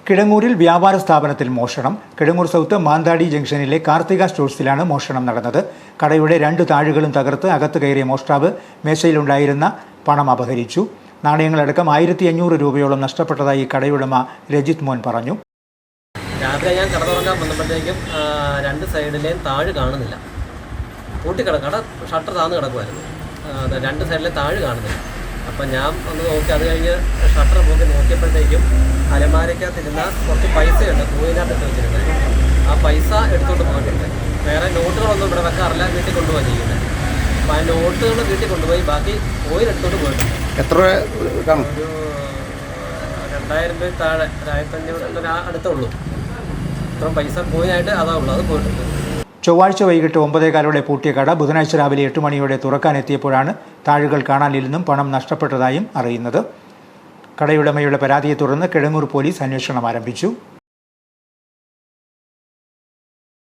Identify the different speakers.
Speaker 1: കിടങ്ങൂരിൽ വ്യാപാര സ്ഥാപനത്തിൽ മോഷണം. കിടങ്ങൂർ സൗത്ത് മാന്താടി ജംഗ്ഷനിലെ കാർത്തിക സ്റ്റോഴ്സിലാണ് മോഷണം നടന്നത്. കടയുടെ 2 താഴുകളും തകർത്ത് അകത്ത് കയറിയ മോഷ്ടാവ് മേശയിലുണ്ടായിരുന്ന പണം അപഹരിച്ചു. നാണയങ്ങളടക്കം 1500 രൂപയോളം നഷ്ടപ്പെട്ടതായി കടയുടമ രജിത് മോൻ പറഞ്ഞു.
Speaker 2: രാത്രി ഞാൻ കട തുറക്കാൻ വന്നപ്പോഴത്തേക്കും 2 സൈഡിലെയും താഴ് കാണുന്നില്ല. കട ഷട്ടർ താന്ന് കിടക്കുമായിരുന്നു. 2 സൈഡിലെ താഴ് കാണുന്നില്ല. അപ്പം ഞാൻ ഒന്ന് നോക്കി, അത് കഴിഞ്ഞ് ഷട്ടർ പോക്കി നോക്കിയപ്പോഴത്തേക്കും അലമാരയ്ക്കകത്തിരുന്ന കുറച്ച് പൈസയുണ്ട്, കോയിനകത്ത് ഇട്ട് വെച്ചിട്ടുണ്ട്. ആ പൈസ എടുത്തുകൊണ്ട് പോയിട്ടുണ്ട്. വേറെ നോട്ടുകളൊന്നും ഇവിടെ വെക്കാറില്ല, വീട്ടിൽ കൊണ്ടുപോയി ചെയ്യുന്നത്. അപ്പം ആ നോട്ടുകൾ വീട്ടിൽ കൊണ്ടുപോയി ബാക്കി കോയിൻ എടുത്തുകൊണ്ട് പോയിട്ടുണ്ട്.
Speaker 3: എത്ര കാണും?
Speaker 2: ഒരു 2000 രൂപ താഴെ, 1500 അടുത്തുള്ളൂ. ഇത്രയും പൈസ കോയിനായിട്ട് അതാ ഉള്ളൂ, അത് പോയിട്ടുണ്ട്.
Speaker 1: ചൊവ്വാഴ്ച വൈകിട്ട് 9:15 പൂട്ടിയ കട ബുധനാഴ്ച രാവിലെ 8 മണിയോടെ തുറക്കാനെത്തിയപ്പോഴാണ് താഴുകൾ കാണാനില്ലെന്നും പണം നഷ്ടപ്പെട്ടതായും അറിയുന്നത്. കടയുടമയുടെ പരാതിയെ തുടർന്ന് കിടങ്ങൂർ പോലീസ് അന്വേഷണം ആരംഭിച്ചു.